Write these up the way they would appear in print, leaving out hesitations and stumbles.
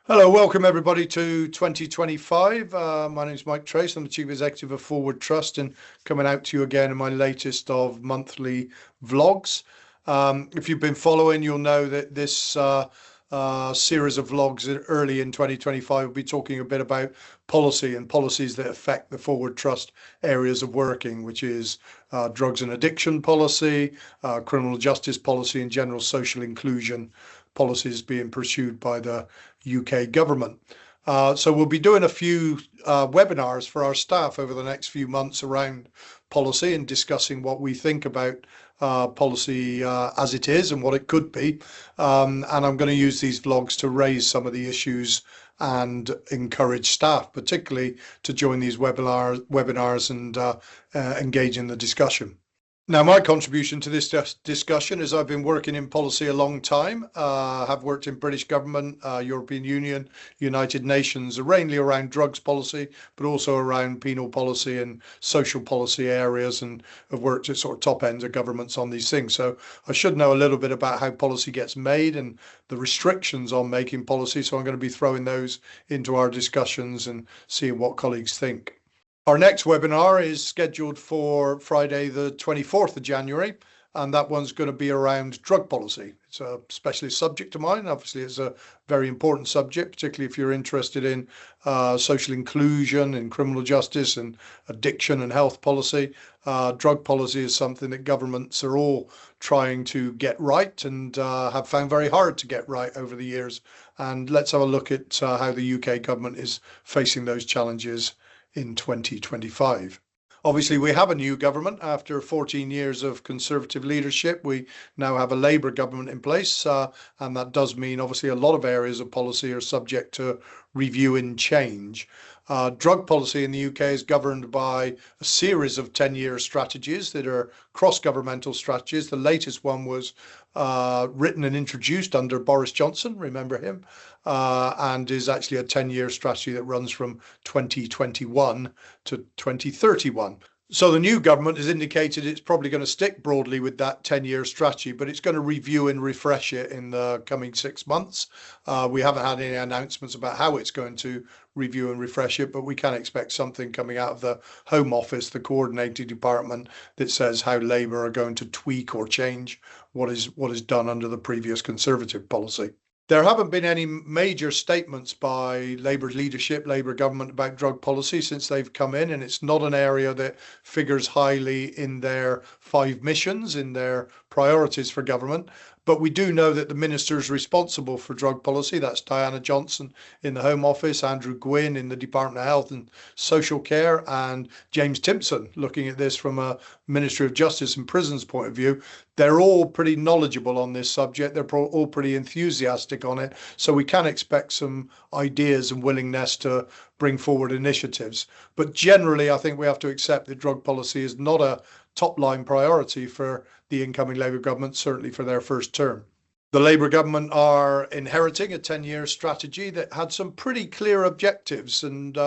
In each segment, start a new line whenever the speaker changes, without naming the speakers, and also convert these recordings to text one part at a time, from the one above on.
Hello, welcome everybody to 2025. My name is Mike Trace. I'm the Chief Executive of Forward Trust and coming out to you again in my latest of monthly vlogs. If you've been following, you'll know that this series of vlogs early in 2025 will be talking a bit about policy and policies that affect the Forward Trust areas of working, which is drugs and addiction policy, criminal justice policy, and general social inclusion policies being pursued by the UK government. So we'll be doing a few webinars for our staff over the next few months around policy and discussing what we think about policy as it is and what it could be. And I'm going to use these vlogs to raise some of the issues and encourage staff, particularly to join these webinars and engage in the discussion. Now, my contribution to this discussion is I've been working in policy a long time. Have worked in British government, European Union, United Nations, mainly around drugs policy, but also around penal policy and social policy areas, and have worked at sort of top ends of governments on these things. So I should know a little bit about how policy gets made and the restrictions on making policy. So I'm going to be throwing those into our discussions and seeing what colleagues think. Our next webinar is scheduled for Friday, the 24th of January, and that one's going to be around drug policy. It's a specialist subject of mine. Obviously, it's a very important subject, particularly if you're interested in social inclusion and criminal justice and addiction and health policy. Drug policy is something that governments are all trying to get right and have found very hard to get right over the years. And let's have a look at how the UK government is facing those challenges in 2025. Obviously, we have a new government after 14 years of Conservative leadership. We now have a Labour government in place, and that does mean obviously a lot of areas of policy are subject to review and change. Drug policy in the UK is governed by a series of 10-year strategies that are cross-governmental strategies. The latest one was written and introduced under Boris Johnson, remember him, and is actually a 10-year strategy that runs from 2021 to 2031. So the new government has indicated it's probably going to stick broadly with that 10-year strategy, but it's going to review and refresh it in the coming 6 months. We haven't had any announcements about how it's going to review and refresh it, but we can expect something coming out of the Home Office, the coordinating department, that says how Labour are going to tweak or change what is done under the previous Conservative policy. There haven't been any major statements by Labour leadership, Labour government about drug policy since they've come in, and it's not an area that figures highly in their 5 missions, in their priorities for government. But we do know that the ministers responsible for drug policy, that's Diana Johnson in the Home Office, Andrew Gwynn in the Department of Health and Social Care, and James Timpson looking at this from a Ministry of Justice and Prisons point of view. They're all pretty knowledgeable on this subject. They're all pretty enthusiastic on it. So we can expect some ideas and willingness to bring forward initiatives. But generally, I think we have to accept that drug policy is not a top-line priority for the incoming Labour government, certainly for their first term. The Labour government are inheriting a 10-year strategy that had some pretty clear objectives, and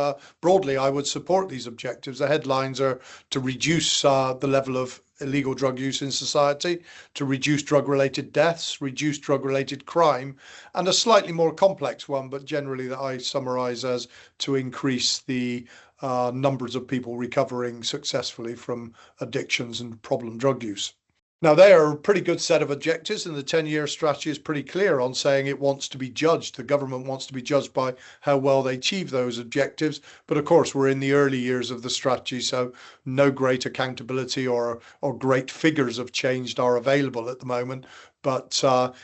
broadly I would support these objectives. The headlines are to reduce the level of illegal drug use in society, to reduce drug-related deaths, reduce drug-related crime, and a slightly more complex one, but generally that I summarise as to increase the numbers of people recovering successfully from addictions and problem drug use. Now, they are a pretty good set of objectives, and the 10-year strategy is pretty clear on saying it wants to be judged. The government wants to be judged by how well they achieve those objectives. But of course, we're in the early years of the strategy, so no great accountability or great figures of change are available at the moment. But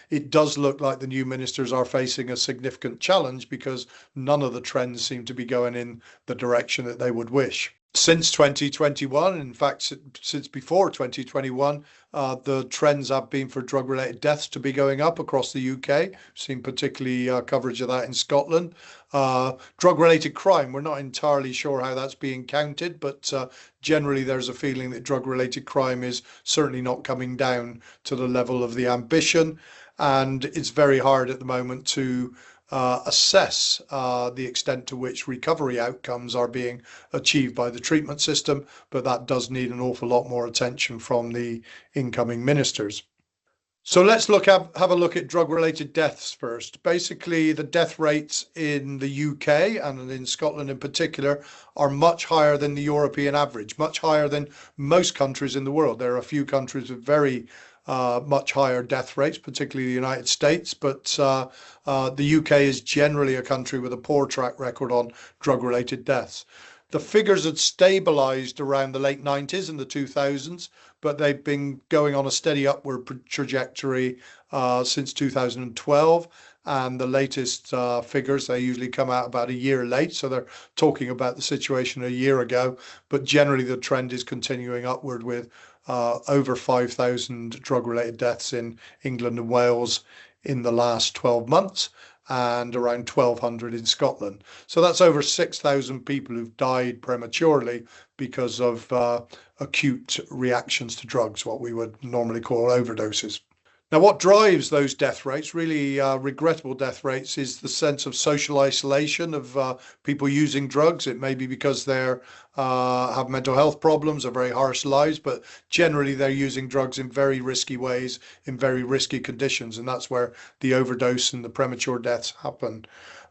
it does look like the new ministers are facing a significant challenge because none of the trends seem to be going in the direction that they would wish. Since 2021, in fact, since before 2021, the trends have been for drug-related deaths to be going up across the UK. We've seen particularly coverage of that in Scotland. Drug-related crime, we're not entirely sure how that's being counted, but generally there's a feeling that drug-related crime is certainly not coming down to the level of the ambition. And it's very hard at the moment to assess the extent to which recovery outcomes are being achieved by the treatment system, but that does need an awful lot more attention from the incoming ministers. So let's have a look at drug-related deaths first. Basically, the death rates in the UK and in Scotland in particular are much higher than the European average, much higher than most countries in the world. There are a few countries with very much higher death rates, particularly the United States, but the UK is generally a country with a poor track record on drug-related deaths. The figures had stabilized around the late 90s and the 2000s, but they've been going on a steady upward trajectory since 2012. And the latest figures, they usually come out about a year late. So they're talking about the situation a year ago. But generally, the trend is continuing upward with over 5,000 drug related deaths in England and Wales in the last 12 months and around 1,200 in Scotland. So that's over 6,000 people who've died prematurely because of acute reactions to drugs, what we would normally call overdoses. Now, what drives those death rates, really regrettable death rates, is the sense of social isolation of people using drugs. It may be because they have mental health problems or very harsh lives, but generally they're using drugs in very risky ways, in very risky conditions, and that's where the overdose and the premature deaths happen.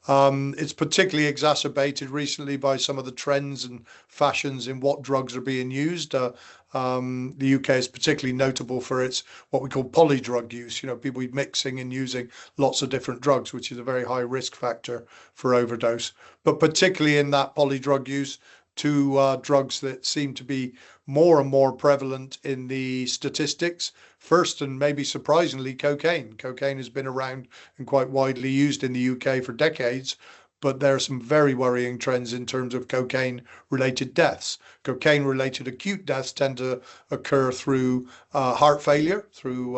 It's particularly exacerbated recently by some of the trends and fashions in what drugs are being used. The UK is particularly notable for its what we call polydrug use, people mixing and using lots of different drugs, which is a very high risk factor for overdose. But particularly in that polydrug use, two drugs that seem to be more and more prevalent in the statistics. First, and maybe surprisingly, cocaine. Cocaine has been around and quite widely used in the UK for decades, but there are some very worrying trends in terms of cocaine-related deaths. Cocaine-related acute deaths tend to occur through heart failure, through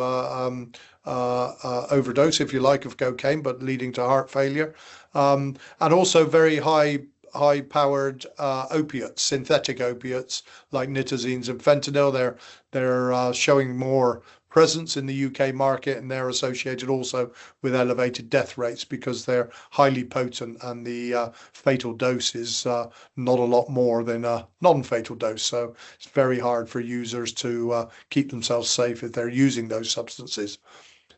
overdose, if you like, of cocaine, but leading to heart failure, and also very high-powered opiates, synthetic opiates like nitazines and fentanyl. They're showing more presence in the UK market, and they're associated also with elevated death rates because they're highly potent and the fatal dose is not a lot more than a non-fatal dose. So it's very hard for users to keep themselves safe if they're using those substances.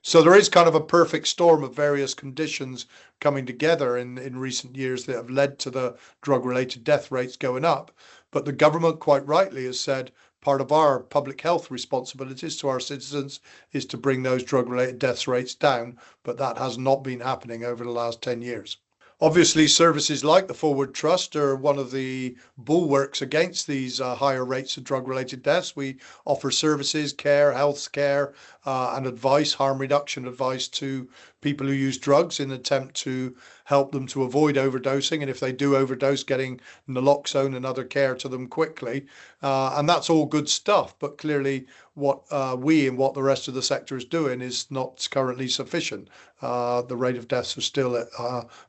So there is kind of a perfect storm of various conditions coming together in recent years that have led to the drug-related death rates going up. But the government, quite rightly, has said part of our public health responsibilities to our citizens is to bring those drug-related death rates down. But that has not been happening over the last 10 years. Obviously, services like the Forward Trust are one of the bulwarks against these higher rates of drug-related deaths. We offer services, care, health care, and advice, harm reduction advice to people who use drugs in an attempt to help them to avoid overdosing. And if they do overdose, getting naloxone and other care to them quickly. And that's all good stuff. But clearly, what we and what the rest of the sector is doing is not currently sufficient. The rate of deaths are still at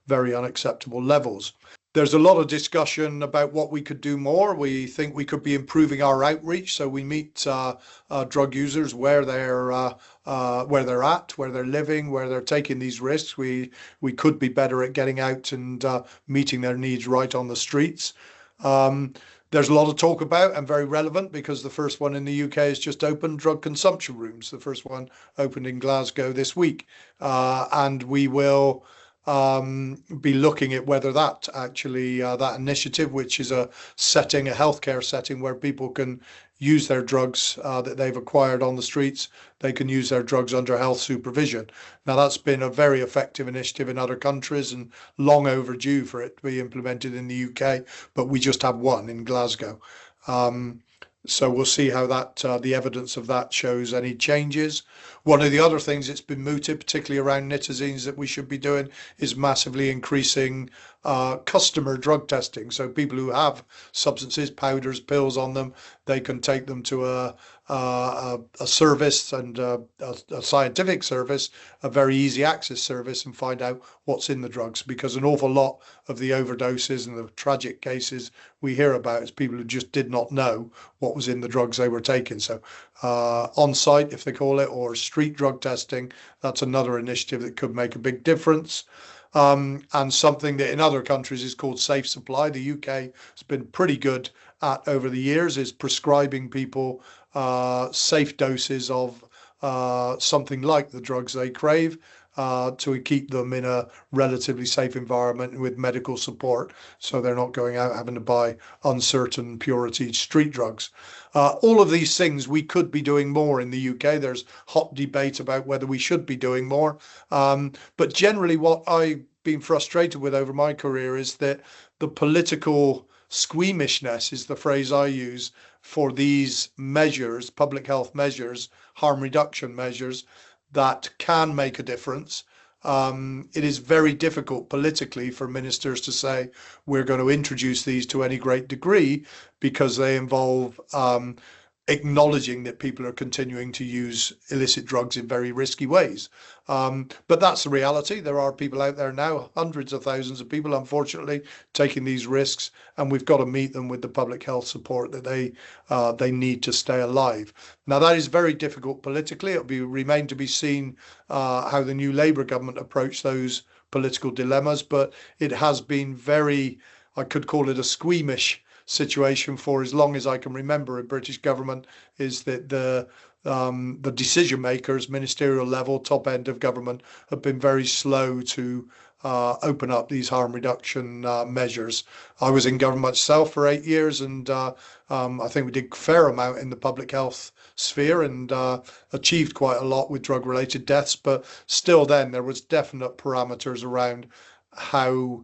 very unacceptable levels. There's a lot of discussion about what we could do more. We think we could be improving our outreach, so we meet drug users where they're at, where they're living, where they're taking these risks. We could be better at getting out and meeting their needs right on the streets. There's a lot of talk about and very relevant because the first one in the UK has just opened, drug consumption rooms. The first one opened in Glasgow this week, and we will be looking at whether that actually that initiative, which is a healthcare setting where people can use their drugs that they've acquired on the streets, they can use their drugs under health supervision. Now, that's been a very effective initiative in other countries and long overdue for it to be implemented in the UK, but we just have one in Glasgow. So we'll see how that the evidence of that shows any changes. One of the other things that's been mooted, particularly around nitazines, that we should be doing is massively increasing customer drug testing. So people who have substances, powders, pills on them, they can take them to a service and a scientific service, a very easy access service, and find out what's in the drugs. Because an awful lot of the overdoses and the tragic cases we hear about is people who just did not know what was in the drugs they were taking. So on-site, if they call it, or street drug testing, that's another initiative that could make a big difference. And something that in other countries is called safe supply. The UK has been pretty good at over the years is prescribing people safe doses of something like the drugs they crave, to keep them in a relatively safe environment with medical support, so they're not going out having to buy uncertain purity street drugs. All of these things we could be doing more in the UK. There's hot debate about whether we should be doing more. But generally, what I've been frustrated with over my career is that the political squeamishness is the phrase I use for these measures, public health measures, harm reduction measures that can make a difference. It is very difficult politically for ministers to say we're going to introduce these to any great degree, because they involve acknowledging that people are continuing to use illicit drugs in very risky ways. But that's the reality. There are people out there now, hundreds of thousands of people, unfortunately, taking these risks, and we've got to meet them with the public health support that they need to stay alive. Now, that is very difficult politically. It'll remain to be seen how the new Labour government approach those political dilemmas, but it has been very, I could call it a squeamish situation for as long as I can remember in British government, is that the decision makers, ministerial level, top end of government, have been very slow to open up these harm reduction measures. I was in government myself for 8 years, and I think we did a fair amount in the public health sphere, and achieved quite a lot with drug-related deaths. But still, then there was definite parameters around how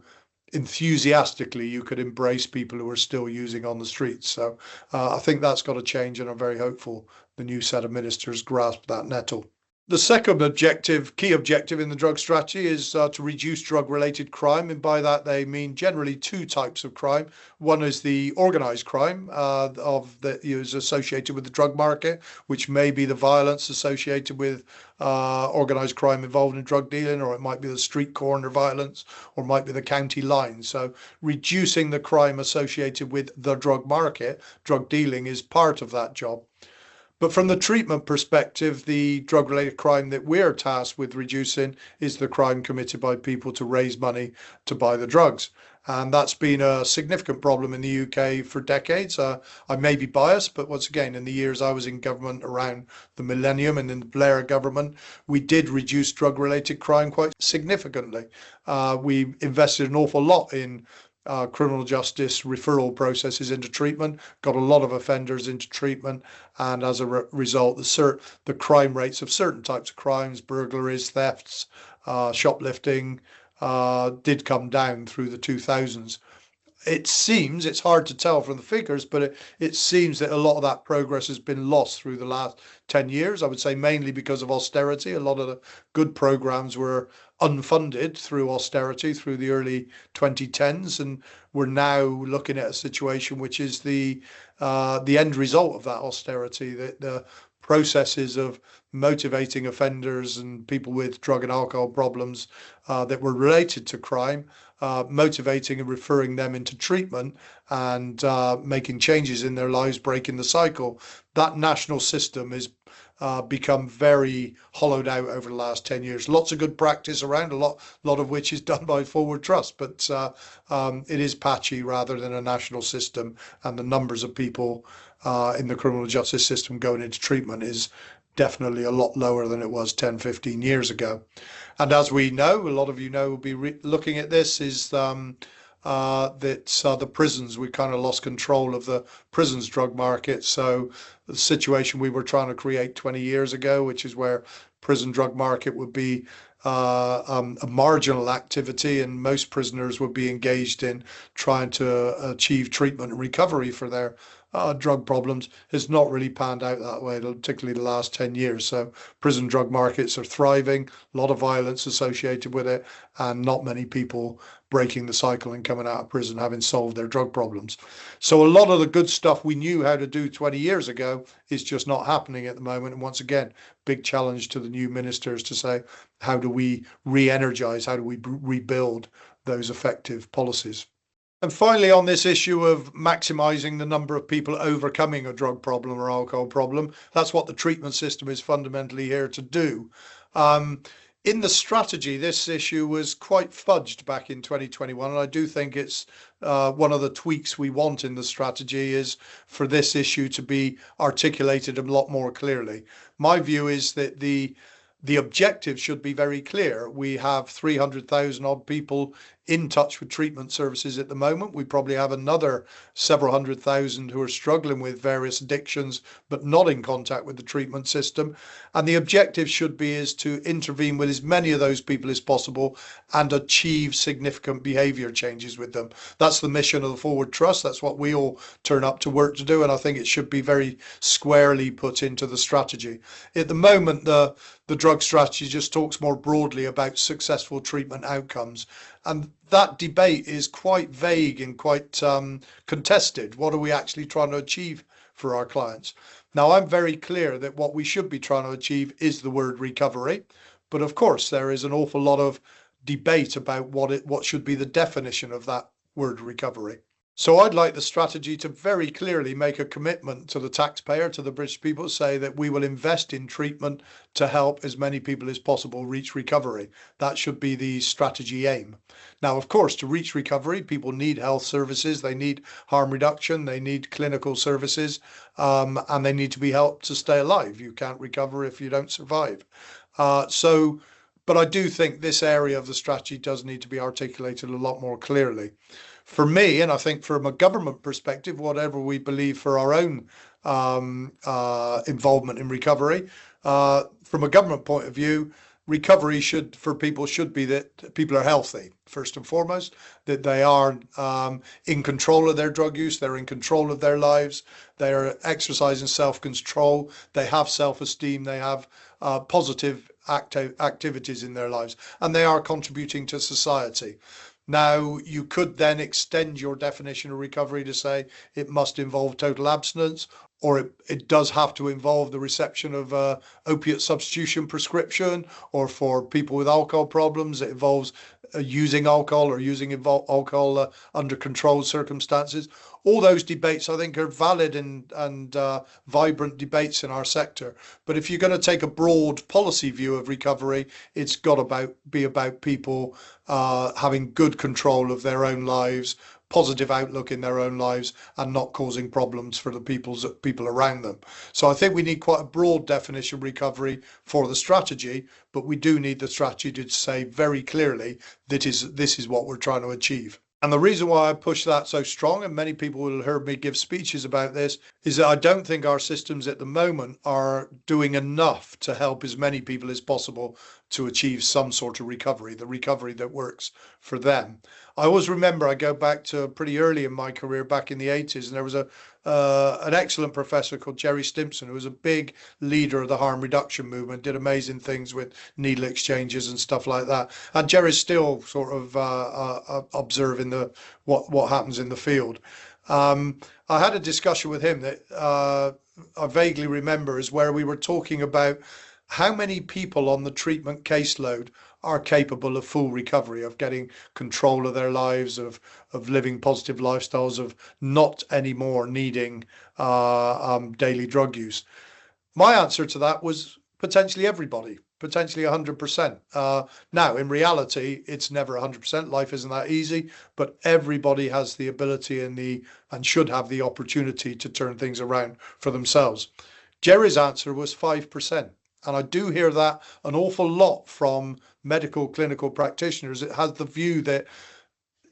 enthusiastically you could embrace people who are still using on the streets. So I think that's got to change, and I'm very hopeful the new set of ministers grasp that nettle. The second objective, key objective in the drug strategy, is to reduce drug-related crime, and by that they mean generally two types of crime. One is the organised crime that is associated with the drug market, which may be the violence associated with organised crime involved in drug dealing, or it might be the street corner violence, or it might be the county line. So reducing the crime associated with the drug market, drug dealing, is part of that job. But from the treatment perspective, the drug-related crime that we're tasked with reducing is the crime committed by people to raise money to buy the drugs. And that's been a significant problem in the UK for decades. I may be biased, but once again, in the years I was in government around the millennium and in the Blair government, we did reduce drug-related crime quite significantly. We invested an awful lot in criminal justice referral processes into treatment, got a lot of offenders into treatment, and as a result, the crime rates of certain types of crimes, burglaries, thefts, shoplifting, did come down through the 2000s. It seems, it's hard to tell from the figures, but it seems that a lot of that progress has been lost through the last 10 years. I would say mainly because of austerity. A lot of the good programs were unfunded through austerity through the early 2010s, and we're now looking at a situation which is the end result of that austerity, that the processes of motivating offenders and people with drug and alcohol problems that were related to crime, motivating and referring them into treatment, and making changes in their lives, breaking the cycle. That national system has become very hollowed out over the last 10 years. Lots of good practice around, a lot of which is done by Forward Trust, but it is patchy rather than a national system, and the numbers of people in the criminal justice system going into treatment is definitely a lot lower than it was 10, 15 years ago. And as we know, a lot of you know will be looking at this, is that the prisons, we kind of lost control of the prisons drug market. So the situation we were trying to create 20 years ago, which is where prison drug market would be a marginal activity, and most prisoners would be engaged in trying to achieve treatment and recovery for their drug problems, has not really panned out that way, particularly the last 10 years. So prison drug markets are thriving, a lot of violence associated with it, and not many people breaking the cycle and coming out of prison having solved their drug problems. So a lot of the good stuff we knew how to do 20 years ago is just not happening at the moment. And once again, big challenge to the new ministers to say, how do we re-energise, how do we rebuild those effective policies? And finally, on this issue of maximising the number of people overcoming a drug problem or alcohol problem, that's what the treatment system is fundamentally here to do. In the strategy, this issue was quite fudged back in 2021, and I do think it's one of the tweaks we want in the strategy is for this issue to be articulated a lot more clearly. My view is that the objective should be very clear. We have 300,000 odd people in touch with treatment services at the moment. We probably have another several 100,000 who are struggling with various addictions but not in contact with the treatment system. And the objective should be is to intervene with as many of those people as possible and achieve significant behaviour changes with them. That's the mission of the Forward Trust. That's what we all turn up to work to do, and I think it should be very squarely put into the strategy. At the moment, the drug strategy just talks more broadly about successful treatment outcomes. And that debate is quite vague and quite contested. What are we actually trying to achieve for our clients? Now, I'm very clear that what we should be trying to achieve is the word recovery. But of course, there is an awful lot of debate about what should be the definition of that word recovery. So I'd like the strategy to very clearly make a commitment to the taxpayer, to the British people, say that we will invest in treatment to help as many people as possible reach recovery. That should be the strategy aim. Now, of course, to reach recovery, people need health services, they need harm reduction, they need clinical services, and they need to be helped to stay alive. You can't recover if you don't survive. But I do think this area of the strategy does need to be articulated a lot more clearly. For me, and I think from a government perspective, whatever we believe for our own involvement in recovery, from a government point of view, recovery for people should be that people are healthy, first and foremost, that they are in control of their drug use, they're in control of their lives, they are exercising self-control, they have self-esteem, they have positive activities in their lives, and they are contributing to society. Now, you could then extend your definition of recovery to say it must involve total abstinence, or it does have to involve the reception of opiate substitution prescription, or for people with alcohol problems, it involves using alcohol or using alcohol under controlled circumstances. All those debates, I think, are valid and vibrant debates in our sector. But if you're going to take a broad policy view of recovery, it's got to be about people having good control of their own lives, positive outlook in their own lives, and not causing problems for the people around them. So I think we need quite a broad definition of recovery for the strategy, but we do need the strategy to say very clearly that this is what we're trying to achieve. And the reason why I push that so strong, and many people will have heard me give speeches about this, is that I don't think our systems at the moment are doing enough to help as many people as possible to achieve some sort of recovery, the recovery that works for them. I always remember, I go back to pretty early in my career, back in the 80s, and there was an excellent professor called Jerry Stimpson, who was a big leader of the harm reduction movement, did amazing things with needle exchanges and stuff like that. And Jerry's still sort of observing what happens in the field. I had a discussion with him that I vaguely remember is where we were talking about how many people on the treatment caseload are capable of full recovery, of getting control of their lives, of living positive lifestyles, of not anymore needing daily drug use. My answer to that was potentially everybody, potentially 100%. Now, in reality, it's never 100%. Life isn't that easy, but everybody has the ability and should have the opportunity to turn things around for themselves. Jerry's answer was 5%. And I do hear that an awful lot from medical clinical practitioners. It has the view that,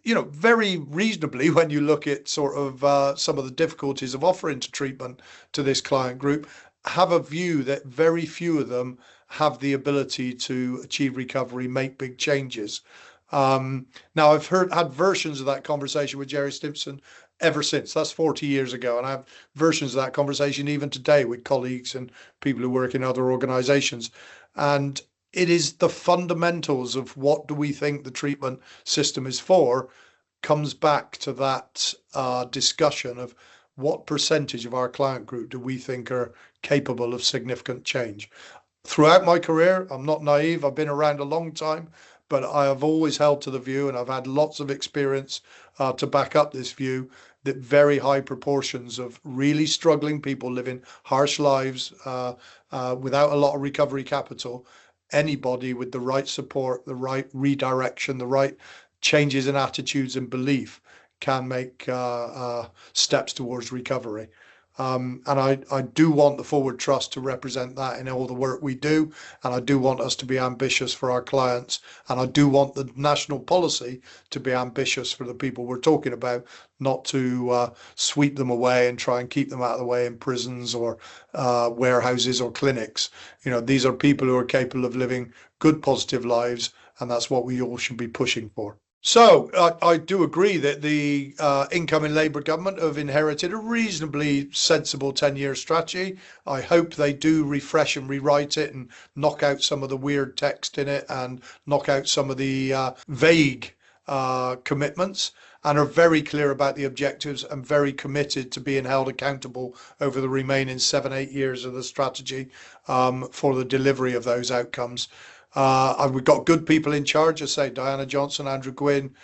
very reasonably, when you look at sort of some of the difficulties of offering treatment to this client group, have a view that very few of them have the ability to achieve recovery, make big changes. Now, I've had versions of that conversation with Jerry Stimpson ever since. That's 40 years ago. And I have versions of that conversation even today with colleagues and people who work in other organizations. And it is the fundamentals of what do we think the treatment system is for comes back to that discussion of what percentage of our client group do we think are capable of significant change. Throughout my career, I'm not naive. I've been around a long time, but I have always held to the view, and I've had lots of experience to back up this view, that very high proportions of really struggling people living harsh lives without a lot of recovery capital anybody with the right support, the right redirection, the right changes in attitudes and belief can make steps towards recovery. And I do want the Forward Trust to represent that in all the work we do. And I do want us to be ambitious for our clients. And I do want the national policy to be ambitious for the people we're talking about, not to sweep them away and try and keep them out of the way in prisons or warehouses or clinics. These are people who are capable of living good, positive lives. And that's what we all should be pushing for. So I do agree that the incoming Labour government have inherited a reasonably sensible 10-year strategy. I hope they do refresh and rewrite it and knock out some of the weird text in it and knock out some of the vague commitments, and are very clear about the objectives and very committed to being held accountable over the remaining 7-8 years of the strategy for the delivery of those outcomes. We've got good people in charge, as I say, Diana Johnson, Andrew Gwynn,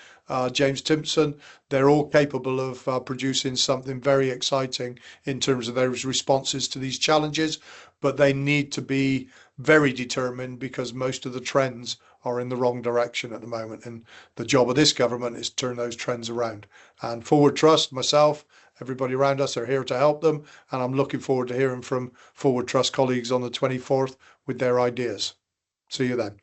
James Timpson. They're all capable of producing something very exciting in terms of those responses to these challenges, but they need to be very determined because most of the trends are in the wrong direction at the moment. And the job of this government is to turn those trends around. And Forward Trust, myself, everybody around us are here to help them. And I'm looking forward to hearing from Forward Trust colleagues on the 24th with their ideas. See you then.